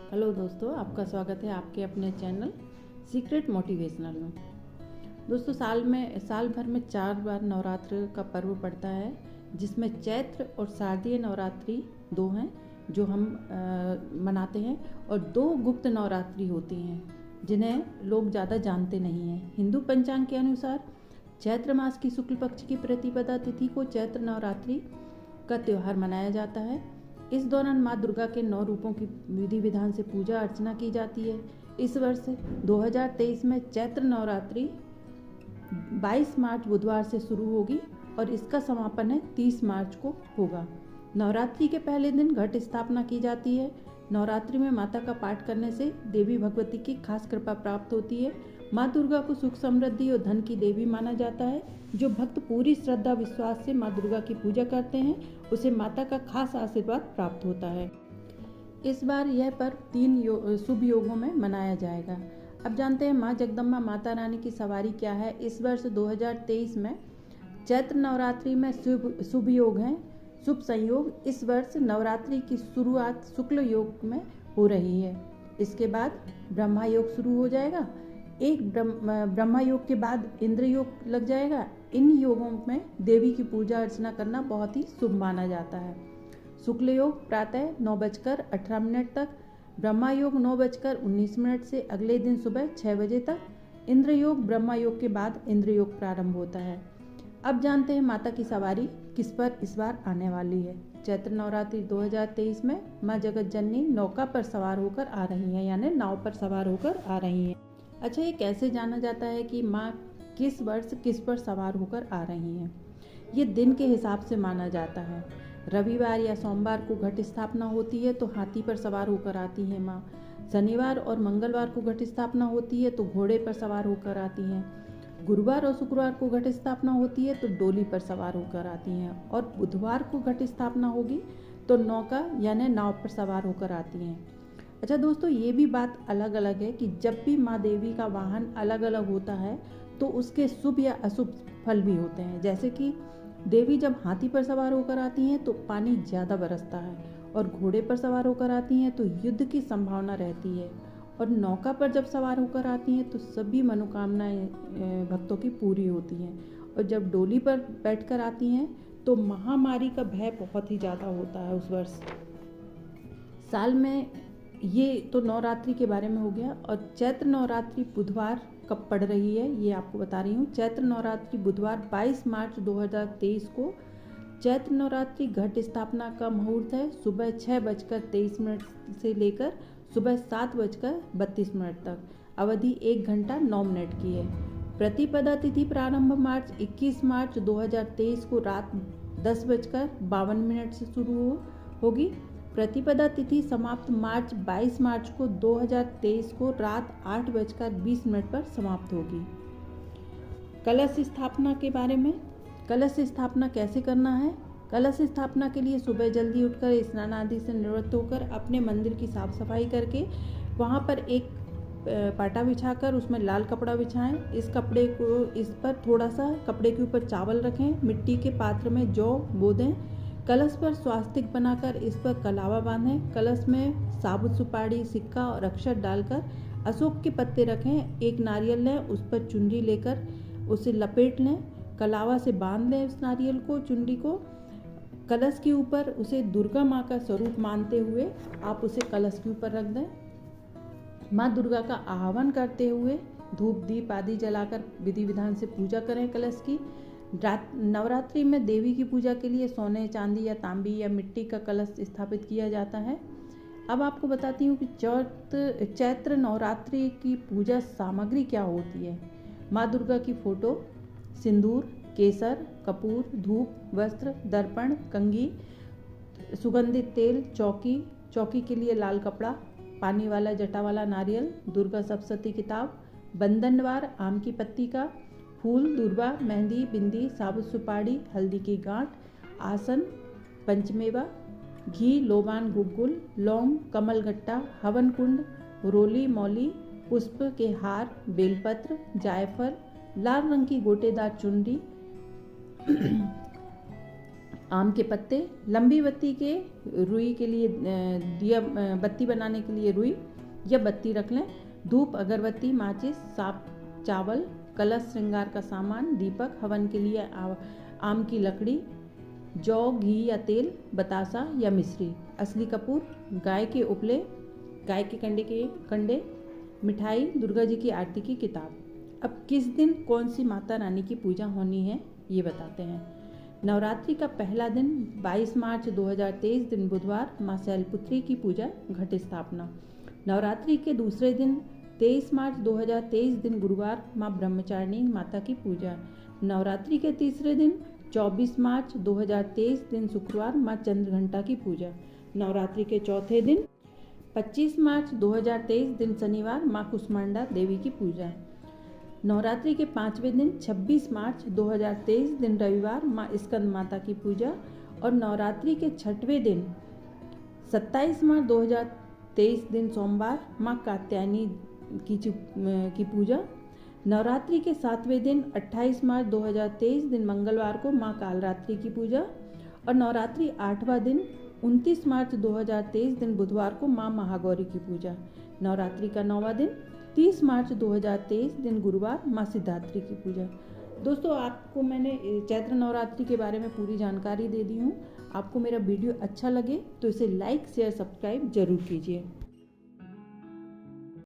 Hello दोस्तों, आपका स्वागत है आपके अपने चैनल सीक्रेट मोटिवेशनल में। दोस्तों, साल भर में 4 बार नवरात्र का पर्व पड़ता है, जिसमें चैत्र और शारदीय नवरात्रि 2 हैं जो हम मनाते हैं, और 2 गुप्त नवरात्रि होती हैं जिन्हें लोग ज़्यादा जानते नहीं हैं। हिंदू पंचांग के अनुसार चैत्र मास की शुक्ल पक्ष की प्रतिपदा तिथि को चैत्र नवरात्रि का त्यौहार मनाया जाता है। इस दौरान माँ दुर्गा के 9 रूपों की विधि विधान से पूजा अर्चना की जाती है। इस वर्ष 2023 में चैत्र नवरात्रि 22 मार्च बुधवार से शुरू होगी और इसका समापन है 30 मार्च को होगा। नवरात्रि के पहले दिन घट स्थापना की जाती है। नवरात्रि में माता का पाठ करने से देवी भगवती की खास कृपा प्राप्त होती है। माँ दुर्गा को सुख समृद्धि और धन की देवी माना जाता है। जो भक्त पूरी श्रद्धा विश्वास से माँ दुर्गा की पूजा करते हैं, उसे माता का खास आशीर्वाद प्राप्त होता है। इस बार यह पर्व 3 शुभ योगों में मनाया जाएगा। अब जानते हैं माँ जगदम्बा माता रानी की सवारी क्या है। इस वर्ष 2023 में चैत्र नवरात्रि में शुभ योग हैं। शुभ संयोग इस वर्ष नवरात्रि की शुरुआत शुक्ल योग में हो रही है। इसके बाद ब्रह्मा योग शुरू हो जाएगा। एक ब्रह्मा योग के बाद इंद्र योग लग जाएगा। इन योगों में देवी की पूजा अर्चना करना बहुत ही शुभ माना जाता है। शुक्ल योग प्रातः 9:18 तक, ब्रह्मा योग 9:19 से अगले दिन सुबह 6 बजे तक, इंद्र योग ब्रह्मा योग के बाद इंद्र योग प्रारंभ होता है। अब जानते हैं माता की सवारी किस पर इस बार आने वाली है। चैत्र नवरात्रि 2023 में माँ जगत जननी नौका पर सवार होकर आ रही हैं, यानी नाव पर सवार होकर आ रही हैं। अच्छा, ये कैसे जाना जाता है कि माँ किस वर्ष किस पर सवार होकर आ रही हैं? ये दिन के हिसाब से माना जाता है। रविवार या सोमवार को घट स्थापना होती है तो हाथी पर सवार होकर आती हैं माँ। शनिवार और मंगलवार को घट स्थापना होती है तो घोड़े पर सवार होकर आती हैं। गुरुवार और शुक्रवार को घट स्थापना होती है तो डोली पर सवार होकर आती हैं, और बुधवार को घट स्थापना होगी तो नौका यानी नाव पर सवार होकर आती हैं। अच्छा दोस्तों, ये भी बात अलग अलग है कि जब भी माँ देवी का वाहन अलग अलग होता है तो उसके शुभ या अशुभ फल भी होते हैं। जैसे कि देवी जब हाथी पर सवार होकर आती हैं तो पानी ज़्यादा बरसता है, और घोड़े पर सवार होकर आती हैं तो युद्ध की संभावना रहती है, और नौका पर जब सवार होकर आती हैं तो सभी मनोकामनाएं भक्तों की पूरी होती हैं, और जब डोली पर बैठकर आती हैं तो महामारी का भय बहुत ही ज़्यादा होता है उस वर्ष। साल में ये तो नवरात्रि के बारे में हो गया। और चैत्र नवरात्रि बुधवार कब पड़ रही है ये आपको बता रही हूँ। चैत्र नवरात्रि बुधवार 22 मार्च 2023 को चैत्र नवरात्रि घट स्थापना का मुहूर्त है सुबह 6:23 से लेकर सुबह 7:32 तक। अवधि 1 घंटा 9 मिनट की है। प्रतिपदा तिथि प्रारंभ 21 मार्च 2023 को रात 10:52 से शुरू होगी। प्रतिपदा तिथि समाप्त 22 मार्च को 2023 को रात 8:20 पर समाप्त होगी। कलश स्थापना के बारे में। कलश स्थापना कैसे करना है? कलश स्थापना के लिए सुबह जल्दी उठकर स्नान आदि से निवृत्त होकर अपने मंदिर की साफ सफाई करके वहाँ पर एक पाटा बिछाकर उसमें लाल कपड़ा बिछाएं। इस पर थोड़ा सा कपड़े के ऊपर चावल रखें। मिट्टी के पात्र में जौ बो दें। कलश पर स्वास्तिक बनाकर इस पर कलावा बांधें। कलश में साबुत सुपारी, सिक्का और अक्षत डालकर अशोक के पत्ते रखें। एक नारियल लें, उस पर चुनरी लेकर उसे लपेट लें। कलावा से बांध लें उस नारियल को, चुनरी को। कलश के ऊपर उसे दुर्गा माँ का स्वरूप मानते हुए आप उसे कलश के ऊपर रख दें। माँ दुर्गा का आह्वान करते हुए धूप दीप आदि जलाकर विधि विधान से पूजा करें कलश की। नवरात्रि में देवी की पूजा के लिए सोने, चांदी या तांबी या मिट्टी का कलश स्थापित किया जाता है। अब आपको बताती हूँ कि चैत्र नवरात्रि की पूजा सामग्री क्या होती है। माँ दुर्गा की फोटो, सिंदूर, केसर, कपूर, धूप, वस्त्र, दर्पण, कंघी, सुगंधित तेल, चौकी के लिए लाल कपड़ा, पानी वाला जटा वाला नारियल, दुर्गा सप्तशती किताब, बंधनवार आम की पत्ती का फूल, दूर्वा, मेहंदी, बिंदी, साबुत सुपारी, हल्दी की गांठ, आसन, पंचमेवा, घी, लोबान, गुग्गुल, लौंग, कमलगट्टा, हवन कुंड, रोली, मौली, पुष्प के हार, बेलपत्र, जायफल, लाल रंग की गोटेदार चुनरी, आम के पत्ते, लंबी बत्ती के रुई के लिए दिया बत्ती बनाने के लिए रुई या बत्ती रख लें। धूप, अगरबत्ती, माचिस, साफ चावल, कलश श्रृंगार का सामान, दीपक, हवन के लिए आम की लकड़ी, जौ, घी या तेल, बतासा या मिश्री, असली कपूर, गाय के उपले, गाय के कंडे, मिठाई, दुर्गा जी की आरती की किताब। अब किस दिन कौन सी माता रानी की पूजा होनी है ये बताते हैं। नवरात्रि का पहला दिन 22 मार्च 2023 दिन बुधवार, माँ शैलपुत्री की पूजा, घट स्थापना। नवरात्रि के दूसरे दिन 23 मार्च 2023 दिन गुरुवार, माँ ब्रह्मचारिणी माता की पूजा। नवरात्रि के तीसरे दिन 24 मार्च 2023 दिन शुक्रवार, माँ चंद्रघंटा की पूजा। नवरात्रि के चौथे दिन 25 मार्च 2023 दिन शनिवार, माँ कुष्मांडा देवी की पूजा। नवरात्रि के पाँचवें दिन 26 मार्च 2023 दिन रविवार, माँ स्कंद माता की पूजा। और नवरात्रि के छठवें दिन 27 मार्च 2023 दिन सोमवार, माँ कात्यायनी की पूजा। नवरात्रि के सातवें दिन 28 मार्च 2023 दिन मंगलवार को माँ कालरात्रि की पूजा। और नवरात्रि 8वां दिन 29 मार्च 2023 दिन बुधवार को माँ महागौरी की पूजा। नवरात्रि का 9वां दिन 30 मार्च 2023 दिन गुरुवार, माँ सिद्धात्री की पूजा। दोस्तों, आपको मैंने चैत्र नवरात्रि के बारे में पूरी जानकारी दे दी हूँ। आपको मेरा वीडियो अच्छा लगे तो इसे लाइक, शेयर, सब्सक्राइब जरूर कीजिए।